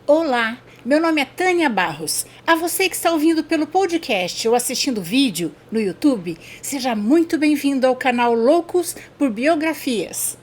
Olá, meu nome é Tânia Barros. A você que está ouvindo pelo podcast ou assistindo vídeo no YouTube, seja muito bem-vindo ao canal Loucos por Biografias.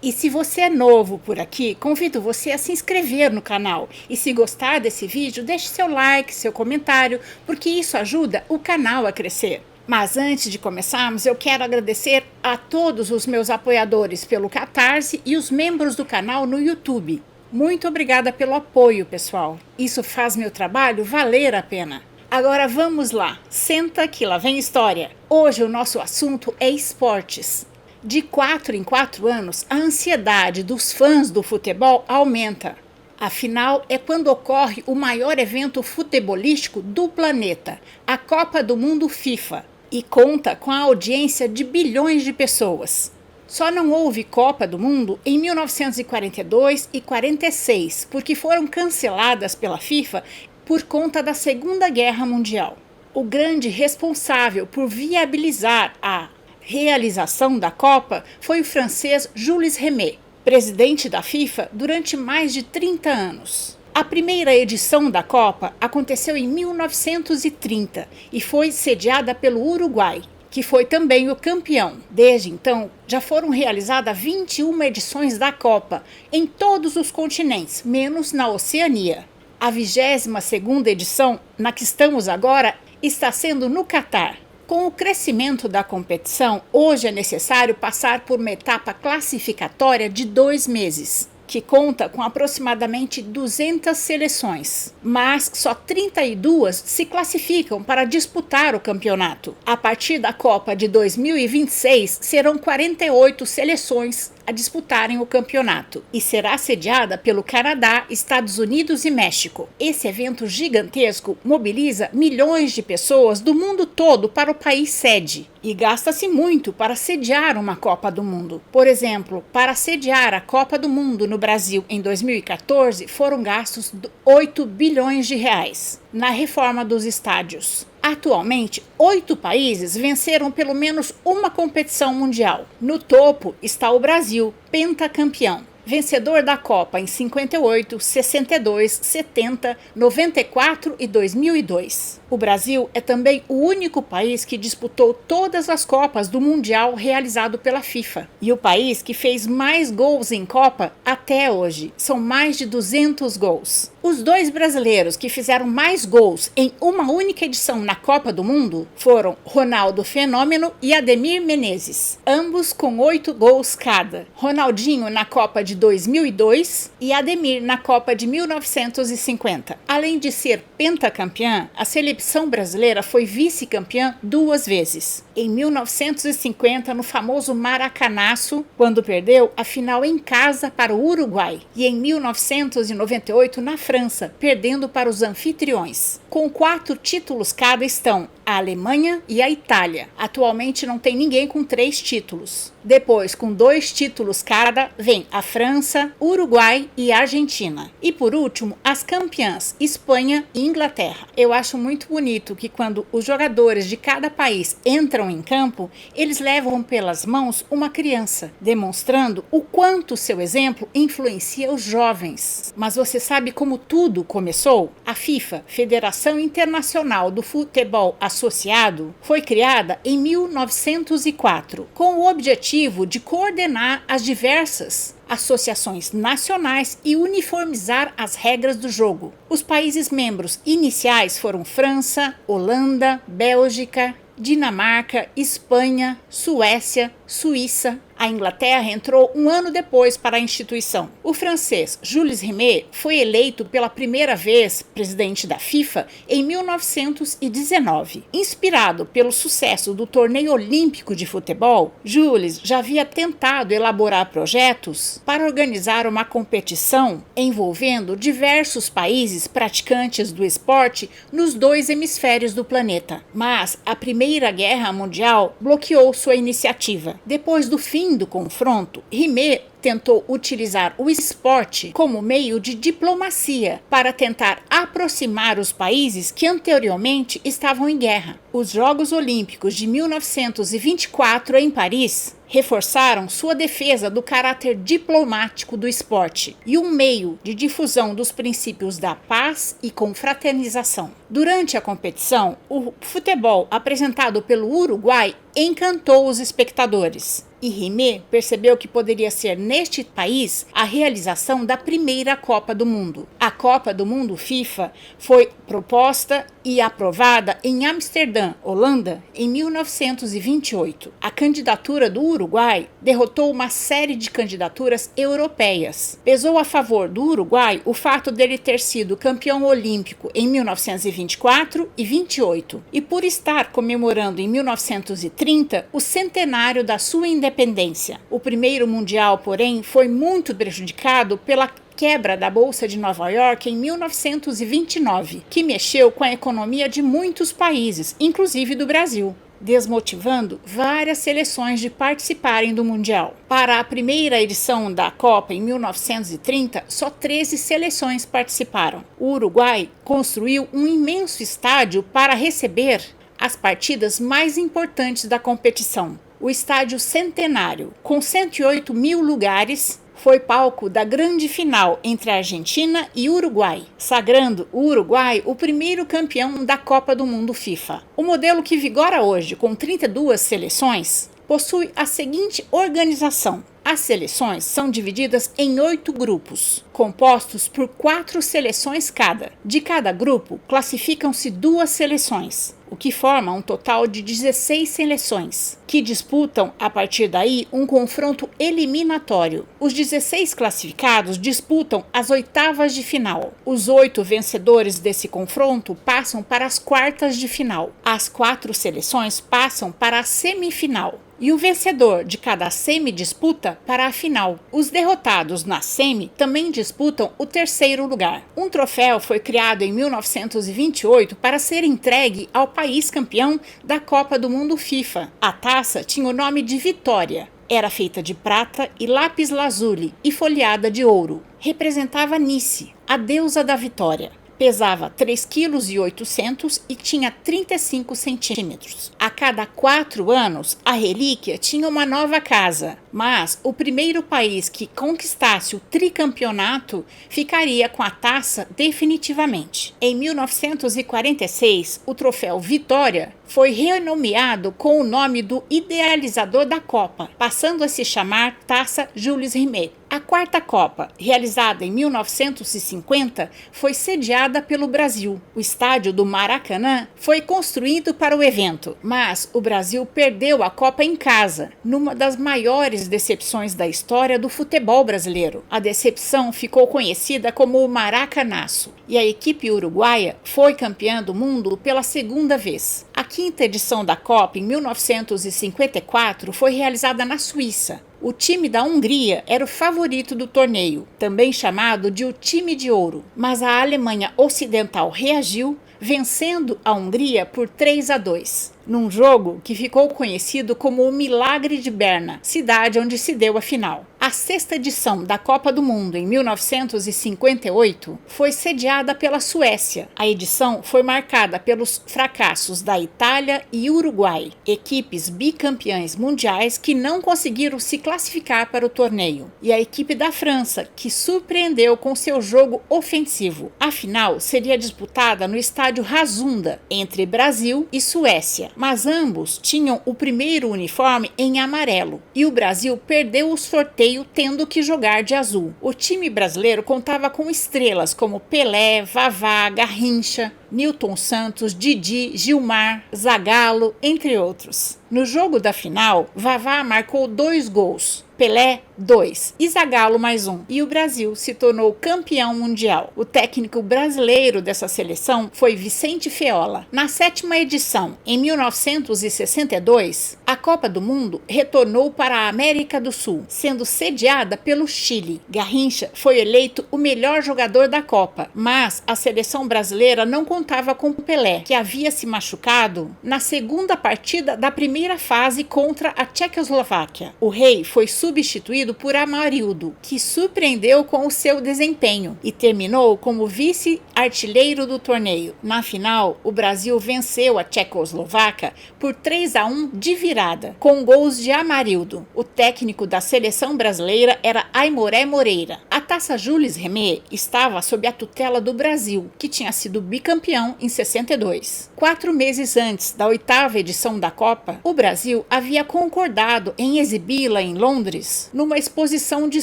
E se você é novo por aqui, convido você a se inscrever no canal. E se gostar desse vídeo, deixe seu like, seu comentário, porque isso ajuda o canal a crescer. Mas antes de começarmos, eu quero agradecer a todos os meus apoiadores pelo Catarse e os membros do canal no YouTube. Muito obrigada pelo apoio, pessoal. Isso faz meu trabalho valer a pena. Agora vamos lá, senta que lá vem história. Hoje o nosso assunto é esportes. De 4 em 4 anos, a ansiedade dos fãs do futebol aumenta. Afinal, é quando ocorre o maior evento futebolístico do planeta, a Copa do Mundo FIFA, e conta com a audiência de bilhões de pessoas. Só não houve Copa do Mundo em 1942 e 46, porque foram canceladas pela FIFA por conta da Segunda Guerra Mundial. O grande responsável por viabilizar a realização da Copa foi o francês Jules Rimet, presidente da FIFA durante mais de 30 anos. A primeira edição da Copa aconteceu em 1930 e foi sediada pelo Uruguai, que foi também o campeão. Desde então, já foram realizadas 21 edições da Copa em todos os continentes, menos na Oceania. A 22ª edição, na que estamos agora, está sendo no Catar. Com o crescimento da competição, hoje é necessário passar por uma etapa classificatória de 2 meses, que conta com aproximadamente 200 seleções, mas só 32 se classificam para disputar o campeonato. A partir da Copa de 2026, serão 48 seleções a disputarem o campeonato e será sediada pelo Canadá, Estados Unidos e México. Esse evento gigantesco mobiliza milhões de pessoas do mundo todo para o país sede e gasta-se muito para sediar uma Copa do Mundo. Por exemplo, para sediar a Copa do Mundo no Brasil em 2014 foram gastos 8 bilhões de reais na reforma dos estádios. Atualmente, 8 países venceram pelo menos uma competição mundial. No topo está o Brasil, pentacampeão, vencedor da Copa em 58, 62, 70, 94 e 2002. O Brasil é também o único país que disputou todas as Copas do Mundial realizado pela FIFA. E o país que fez mais gols em Copa até hoje. São mais de 200 gols. Os 2 brasileiros que fizeram mais gols em uma única edição na Copa do Mundo foram Ronaldo Fenômeno e Ademir Menezes, ambos com 8 gols cada. Ronaldinho na Copa de 2002 e Ademir na Copa de 1950. Além de ser pentacampeã, a seleção brasileira foi vice-campeã 2 vezes. Em 1950, no famoso Maracanaço, quando perdeu a final em casa para o Uruguai, e em 1998 na França, perdendo para os anfitriões. Com 4 títulos cada estão a Alemanha e a Itália. Atualmente não tem ninguém com 3 títulos. Depois, com 2 títulos cada, vem a França, Uruguai e Argentina. E por último, as campeãs Espanha e Inglaterra. Eu acho muito bonito que quando os jogadores de cada país entram em campo, eles levam pelas mãos uma criança, demonstrando o quanto seu exemplo influencia os jovens. Mas você sabe como tudo começou? A FIFA, Federação Internacional do Futebol Associado, foi criada em 1904, com o objetivo de coordenar as diversas associações nacionais e uniformizar as regras do jogo. Os países membros iniciais foram França, Holanda, Bélgica, Dinamarca, Espanha, Suécia, Suíça. A Inglaterra entrou um ano depois para a instituição. O francês Jules Rimet foi eleito pela primeira vez presidente da FIFA em 1919. Inspirado pelo sucesso do torneio olímpico de futebol, Jules já havia tentado elaborar projetos para organizar uma competição envolvendo diversos países praticantes do esporte nos 2 hemisférios do planeta. Mas a Primeira Guerra Mundial bloqueou sua iniciativa. Depois do fim fim do confronto, Rimet tentou utilizar o esporte como meio de diplomacia para tentar aproximar os países que anteriormente estavam em guerra. Os Jogos Olímpicos de 1924 em Paris reforçaram sua defesa do caráter diplomático do esporte e um meio de difusão dos princípios da paz e confraternização. Durante a competição, o futebol apresentado pelo Uruguai encantou os espectadores. E Rimet percebeu que poderia ser neste país a realização da primeira Copa do Mundo. A Copa do Mundo FIFA foi proposta e aprovada em Amsterdã, Holanda, em 1928. A candidatura do Uruguai derrotou uma série de candidaturas europeias. Pesou a favor do Uruguai o fato dele ter sido campeão olímpico em 1924 e 28, e por estar comemorando em 1930 o centenário da sua independência. O primeiro mundial, porém, foi muito prejudicado pela quebra da Bolsa de Nova York em 1929, que mexeu com a economia de muitos países, inclusive do Brasil, desmotivando várias seleções de participarem do Mundial. Para a primeira edição da Copa, em 1930, só 13 seleções participaram. O Uruguai construiu um imenso estádio para receber as partidas mais importantes da competição. O Estádio Centenário, com 108 mil lugares, foi palco da grande final entre a Argentina e Uruguai, sagrando o Uruguai o primeiro campeão da Copa do Mundo FIFA. O modelo que vigora hoje, com 32 seleções, possui a seguinte organização. As seleções são divididas em 8 grupos, compostos por 4 seleções cada. De cada grupo, classificam-se 2 seleções, o que forma um total de 16 seleções, que disputam, a partir daí, um confronto eliminatório. Os 16 classificados disputam as oitavas de final. Os 8 vencedores desse confronto passam para as quartas de final. As 4 seleções passam para a semifinal. E o vencedor de cada semi-disputa para a final. Os derrotados na semi também disputam o terceiro lugar. Um troféu foi criado em 1928 para ser entregue ao país campeão da Copa do Mundo FIFA. A taça tinha o nome de Vitória. Era feita de prata e lápis lazuli e folheada de ouro. Representava Nice, a deusa da vitória. Pesava 3,8 kg e tinha 35 centímetros. A cada 4 anos, a relíquia tinha uma nova casa, mas o primeiro país que conquistasse o tricampeonato ficaria com a taça definitivamente. Em 1946, o troféu Vitória foi renomeado com o nome do idealizador da Copa, passando a se chamar Taça Jules Rimet. A quarta Copa, realizada em 1950, foi sediada pelo Brasil. O estádio do Maracanã foi construído para o evento, mas o Brasil perdeu a Copa em casa, numa das maiores decepções da história do futebol brasileiro. A decepção ficou conhecida como o Maracanaço, e a equipe uruguaia foi campeã do mundo pela segunda vez. A quinta edição da Copa, em 1954, foi realizada na Suíça. O time da Hungria era o favorito do torneio, também chamado de o time de ouro, mas a Alemanha Ocidental reagiu, vencendo a Hungria por 3-2, num jogo que ficou conhecido como o Milagre de Berna, cidade onde se deu a final. A sexta edição da Copa do Mundo, em 1958, foi sediada pela Suécia. A edição foi marcada pelos fracassos da Itália e Uruguai, equipes bicampeãs mundiais que não conseguiram se classificar para o torneio, e a equipe da França, que surpreendeu com seu jogo ofensivo. A final seria disputada no estádio Razunda, entre Brasil e Suécia, mas ambos tinham o primeiro uniforme em amarelo, e o Brasil perdeu o sorteio tendo que jogar de azul. O time brasileiro contava com estrelas como Pelé, Vavá, Garrincha, Nilton Santos, Didi, Gilmar, Zagallo, entre outros. No jogo da final, Vavá marcou 2 gols. Pelé 2 e Zagallo mais 1, e o Brasil se tornou campeão mundial. O técnico brasileiro dessa seleção foi Vicente Feola. Na 7ª edição, em 1962, a Copa do Mundo retornou para a América do Sul, sendo sediada pelo Chile. Garrincha foi eleito o melhor jogador da Copa, mas a seleção brasileira não contava com Pelé, que havia se machucado na segunda partida da primeira fase contra a Tchecoslováquia. O rei foi substituído por Amarildo, que surpreendeu com o seu desempenho e terminou como vice-artilheiro do torneio. Na final, o Brasil venceu a Tchecoslováquia por 3-1 de virada, com gols de Amarildo. O técnico da seleção brasileira era Aimoré Moreira. A Taça Jules Rimet estava sob a tutela do Brasil, que tinha sido bicampeão em 62. 4 meses antes da 8ª edição da Copa, o Brasil havia concordado em exibi-la em Londres numa exposição de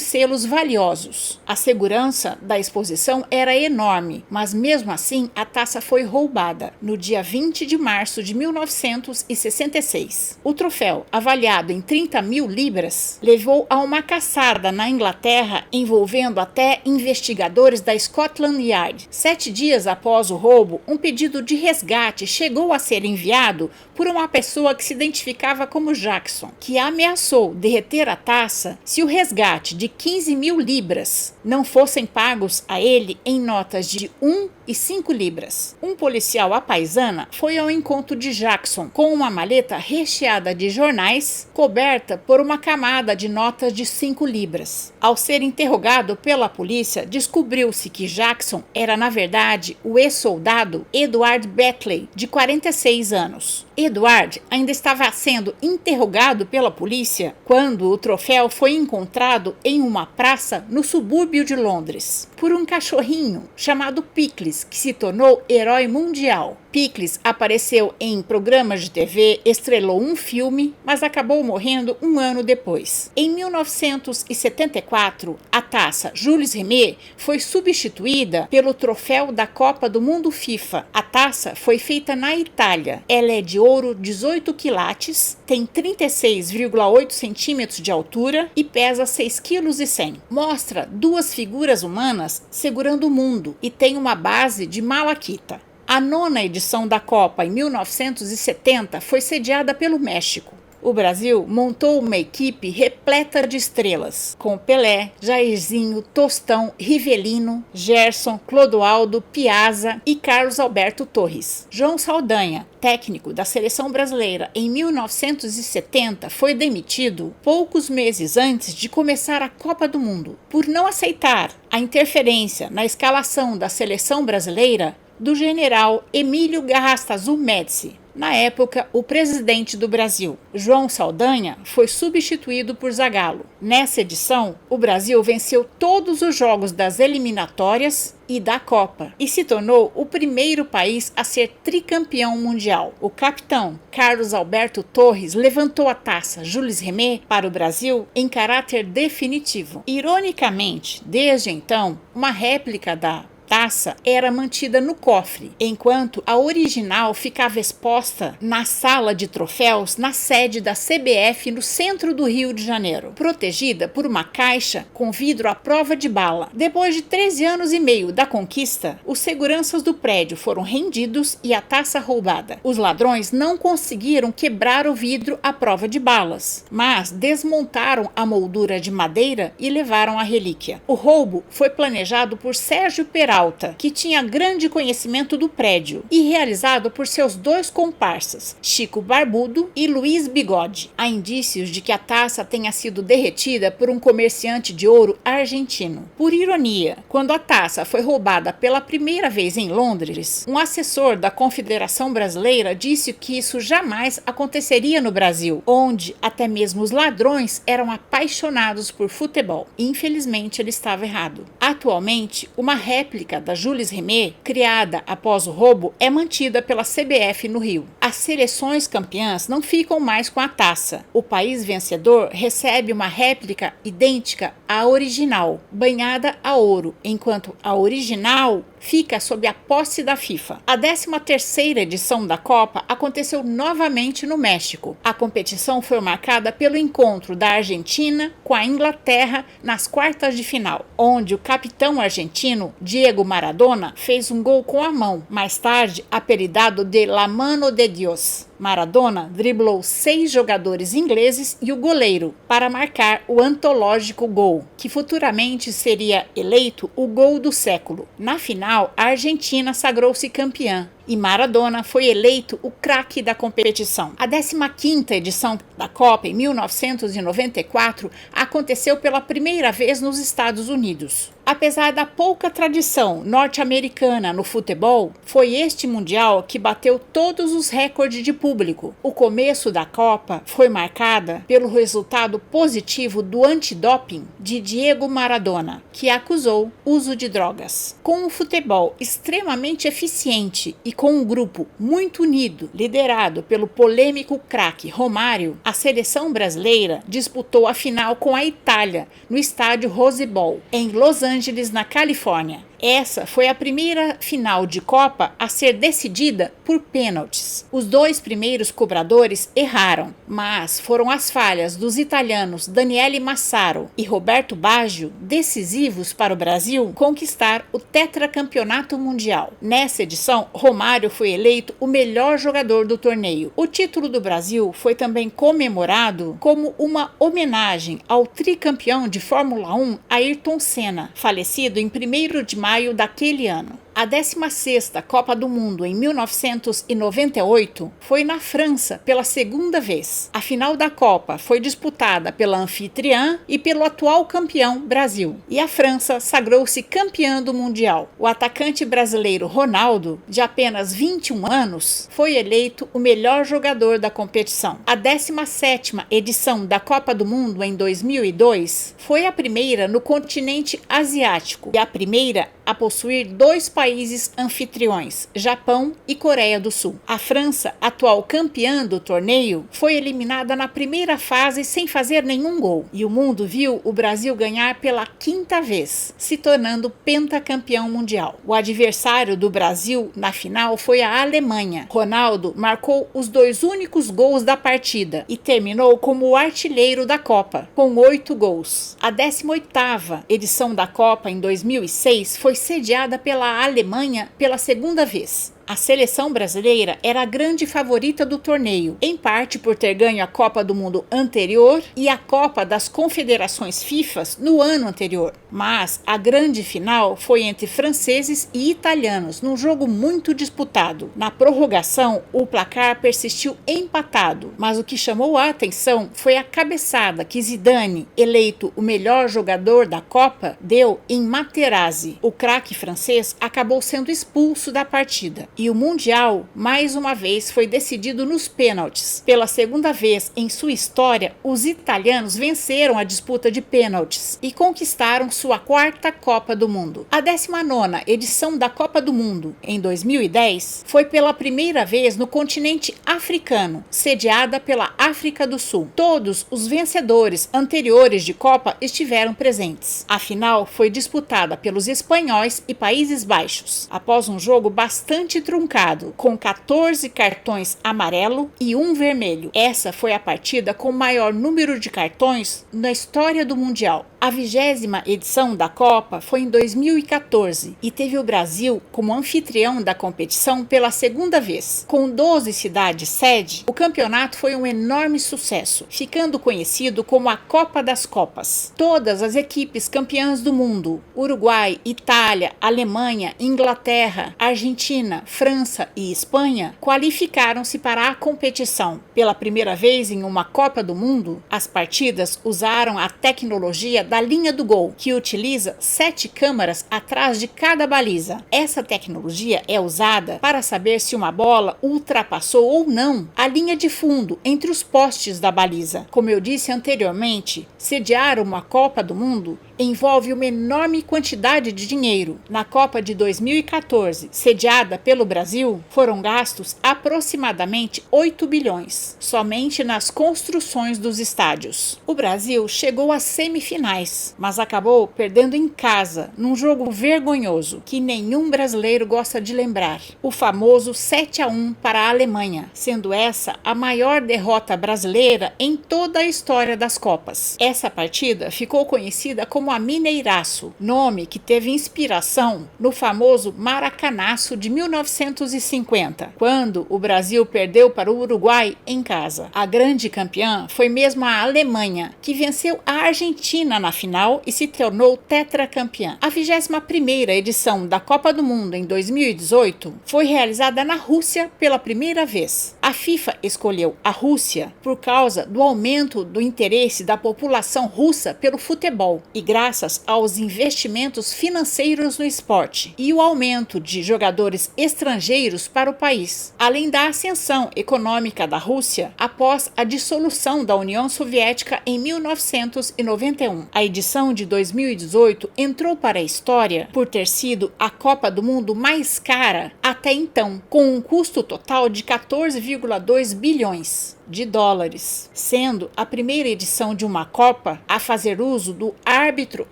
selos valiosos. A segurança da exposição era enorme, mas mesmo assim a taça foi roubada no dia 20 de março de 1966. O troféu, avaliado em 30 mil libras, levou a uma caçada na Inglaterra envolvendo até investigadores da Scotland Yard. 7 dias após o roubo, um pedido de resgate chegou a ser enviado por uma pessoa que se identificava como Jackson, que ameaçou derreter a taça se o resgate de 15 mil libras não fossem pagos a ele em notas de 1 e 5 libras. Um policial à paisana foi ao encontro de Jackson com uma maleta recheada de jornais, coberta por uma camada de notas de 5 libras. Ao ser interrogado pela polícia, descobriu-se que Jackson era, na verdade, o ex-soldado Edward Beckley, de 46 anos. Edward ainda estava sendo interrogado pela polícia quando o troféu foi encontrado em uma praça no subúrbio de Londres por um cachorrinho chamado Pickles, que se tornou herói mundial. Pickles apareceu em programas de TV, estrelou um filme, mas acabou morrendo um ano depois. Em 1974, a taça Jules Rimet foi substituída pelo troféu da Copa do Mundo FIFA. A taça foi feita na Itália. Ela é de ouro 18 quilates, tem 36,8 centímetros de altura e pesa 6,1 kg. Mostra 2 figuras humanas segurando o mundo e tem uma base de malaquita. A 9ª edição da Copa, em 1970, foi sediada pelo México. O Brasil montou uma equipe repleta de estrelas, com Pelé, Jairzinho, Tostão, Rivelino, Gerson, Clodoaldo, Piazza e Carlos Alberto Torres. João Saldanha, técnico da seleção brasileira em 1970, foi demitido poucos meses antes de começar a Copa do Mundo, por não aceitar a interferência na escalação da seleção brasileira do general Emílio Garrastazu Médici. Na época, o presidente do Brasil, João Saldanha, foi substituído por Zagallo. Nessa edição, o Brasil venceu todos os jogos das eliminatórias e da Copa e se tornou o primeiro país a ser tricampeão mundial. O capitão Carlos Alberto Torres levantou a taça Jules Rimet para o Brasil em caráter definitivo. Ironicamente, desde então, uma réplica da taça era mantida no cofre, enquanto a original ficava exposta na sala de troféus na sede da CBF no centro do Rio de Janeiro, protegida por uma caixa com vidro à prova de bala. Depois de 13 anos e meio da conquista, os seguranças do prédio foram rendidos e a taça roubada. Os ladrões não conseguiram quebrar o vidro à prova de balas, mas desmontaram a moldura de madeira e levaram a relíquia. O roubo foi planejado por Sérgio Peralta, que tinha grande conhecimento do prédio, e realizado por seus 2 comparsas, Chico Barbudo e Luiz Bigode. Há indícios de que a taça tenha sido derretida por um comerciante de ouro argentino. Por ironia, quando a taça foi roubada pela primeira vez em Londres, um assessor da Confederação Brasileira disse que isso jamais aconteceria no Brasil, onde até mesmo os ladrões eram apaixonados por futebol. Infelizmente, ele estava errado. Atualmente, uma réplica da Jules Rimet, criada após o roubo, é mantida pela CBF no Rio. A as seleções campeãs não ficam mais com a taça. O país vencedor recebe uma réplica idêntica à original, banhada a ouro, enquanto a original fica sob a posse da FIFA. A 13ª edição da Copa aconteceu novamente no México. A competição foi marcada pelo encontro da Argentina com a Inglaterra nas quartas de final, onde o capitão argentino Diego Maradona fez um gol com a mão, mais tarde apelidado de La Mano de Dios. Maradona driblou 6 jogadores ingleses e o goleiro para marcar o antológico gol, que futuramente seria eleito o gol do século. Na final, a Argentina sagrou-se campeã e Maradona foi eleito o craque da competição. A 15ª edição da Copa, em 1994, aconteceu pela primeira vez nos Estados Unidos. Apesar da pouca tradição norte-americana no futebol, foi este Mundial que bateu todos os recordes de público. O começo da Copa foi marcada pelo resultado positivo do antidoping de Diego Maradona, que acusou uso de drogas. Com um futebol extremamente eficiente e com um grupo muito unido, liderado pelo polêmico craque Romário, a seleção brasileira disputou a final com a Itália no estádio Rose Bowl, em Los Angeles, na Califórnia. Essa foi a primeira final de Copa a ser decidida por pênaltis. Os 2 primeiros cobradores erraram, mas foram as falhas dos italianos Daniele Massaro e Roberto Baggio decisivos para o Brasil conquistar o tetracampeonato mundial. Nessa edição, Romário foi eleito o melhor jogador do torneio. O título do Brasil foi também comemorado como uma homenagem ao tricampeão de Fórmula 1 Ayrton Senna, falecido em 1º de maio daquele ano. A 16ª Copa do Mundo, em 1998, foi na França pela segunda vez. A final da Copa foi disputada pela anfitriã e pelo atual campeão Brasil. E a França sagrou-se campeã do Mundial. O atacante brasileiro Ronaldo, de apenas 21 anos, foi eleito o melhor jogador da competição. A 17ª edição da Copa do Mundo, em 2002, foi a primeira no continente asiático e a primeira a possuir 2 países anfitriões, Japão e Coreia do Sul. A França, atual campeã do torneio, foi eliminada na primeira fase sem fazer nenhum gol. E o mundo viu o Brasil ganhar pela 5ª vez, se tornando pentacampeão mundial. O adversário do Brasil na final foi a Alemanha. Ronaldo marcou os 2 únicos gols da partida e terminou como o artilheiro da Copa, com 8 gols. A 18ª edição da Copa, em 2006, foi sediada pela Alemanha pela segunda vez. A seleção brasileira era a grande favorita do torneio, em parte por ter ganho a Copa do Mundo anterior e a Copa das Confederações FIFA no ano anterior. Mas a grande final foi entre franceses e italianos, num jogo muito disputado. Na prorrogação, o placar persistiu empatado, mas o que chamou a atenção foi a cabeçada que Zidane, eleito o melhor jogador da Copa, deu em Materazzi. O craque francês acabou sendo expulso da partida. E o Mundial, mais uma vez, foi decidido nos pênaltis. Pela segunda vez em sua história, os italianos venceram a disputa de pênaltis e conquistaram sua 4ª Copa do Mundo. A 19ª edição da Copa do Mundo, em 2010, foi pela primeira vez no continente africano, sediada pela África do Sul. Todos os vencedores anteriores de Copa estiveram presentes. A final foi disputada pelos espanhóis e Países Baixos, após um jogo bastante truncado, com 14 cartões amarelo e 1 vermelho. Essa foi a partida com o maior número de cartões na história do Mundial. A 20ª edição da Copa foi em 2014 e teve o Brasil como anfitrião da competição pela segunda vez. Com 12 cidades sede, o campeonato foi um enorme sucesso, ficando conhecido como a Copa das Copas. Todas as equipes campeãs do mundo, Uruguai, Itália, Alemanha, Inglaterra, Argentina, França e Espanha, qualificaram-se para a competição. Pela primeira vez em uma Copa do Mundo, as partidas usaram a tecnologia da linha do gol, que utiliza 7 câmeras atrás de cada baliza. Essa tecnologia é usada para saber se uma bola ultrapassou ou não a linha de fundo entre os postes da baliza. Como eu disse anteriormente, sediar uma Copa do Mundo envolve uma enorme quantidade de dinheiro. Na Copa de 2014, sediada pelo Brasil, foram gastos aproximadamente 8 bilhões, somente nas construções dos estádios. O Brasil chegou às semifinais, mas acabou perdendo em casa, num jogo vergonhoso, que nenhum brasileiro gosta de lembrar. O famoso 7-1 para a Alemanha, sendo essa a maior derrota brasileira em toda a história das Copas. Essa partida ficou conhecida como a Mineiraço, nome que teve inspiração no famoso Maracanaço de 1950, quando o Brasil perdeu para o Uruguai em casa. A grande campeã foi mesmo a Alemanha, que venceu a Argentina na final e se tornou tetracampeã. A 21ª edição da Copa do Mundo em 2018 foi realizada na Rússia pela primeira vez. A FIFA escolheu a Rússia por causa do aumento do interesse da população russa pelo futebol e graças aos investimentos financeiros no esporte e o aumento de jogadores estrangeiros para o país, além da ascensão econômica da Rússia após a dissolução da União Soviética em 1991. A edição de 2018 entrou para a história por ter sido a Copa do Mundo mais cara até então, com um custo total de 14,2 bilhões de dólares, sendo a primeira edição de uma Copa a fazer uso do árbitro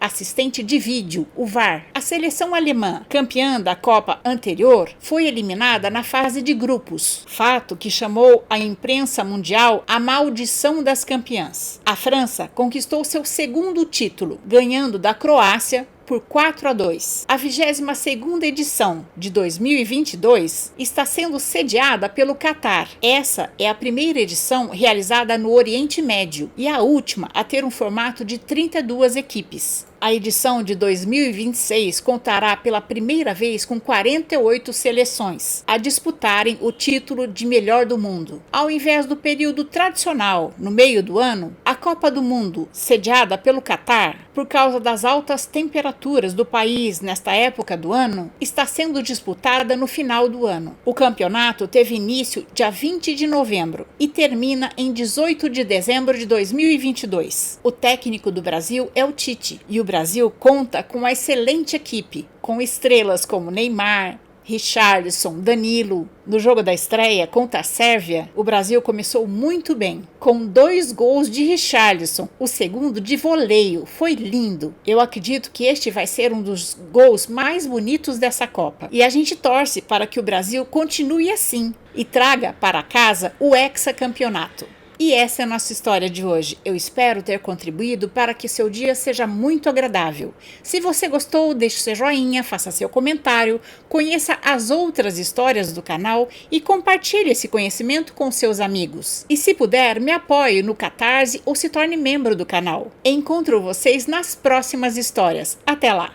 assistente de vídeo, o VAR. A seleção alemã, campeã da Copa anterior, foi eliminada na fase de grupos, fato que chamou a imprensa mundial a maldição das campeãs. A França conquistou seu segundo título, ganhando da Croácia por 4-2. A 22ª edição de 2022 está sendo sediada pelo Catar. Essa é a primeira edição realizada no Oriente Médio e a última a ter um formato de 32 equipes. A edição de 2026 contará pela primeira vez com 48 seleções a disputarem o título de melhor do mundo. Ao invés do período tradicional, no meio do ano, a Copa do Mundo, sediada pelo Catar, por causa das altas temperaturas do país nesta época do ano, está sendo disputada no final do ano. O campeonato teve início dia 20 de novembro e termina em 18 de dezembro de 2022. O técnico do Brasil é o Tite e o Brasil conta com uma excelente equipe, com estrelas como Neymar, Richarlison, Danilo. No jogo da estreia contra a Sérvia, o Brasil começou muito bem, com 2 gols de Richarlison, o segundo de voleio. Foi lindo. Eu acredito que este vai ser um dos gols mais bonitos dessa Copa. E a gente torce para que o Brasil continue assim e traga para casa o hexacampeonato. E essa é a nossa história de hoje. Eu espero ter contribuído para que seu dia seja muito agradável. Se você gostou, deixe seu joinha, faça seu comentário, conheça as outras histórias do canal e compartilhe esse conhecimento com seus amigos. E se puder, me apoie no Catarse ou se torne membro do canal. Encontro vocês nas próximas histórias. Até lá!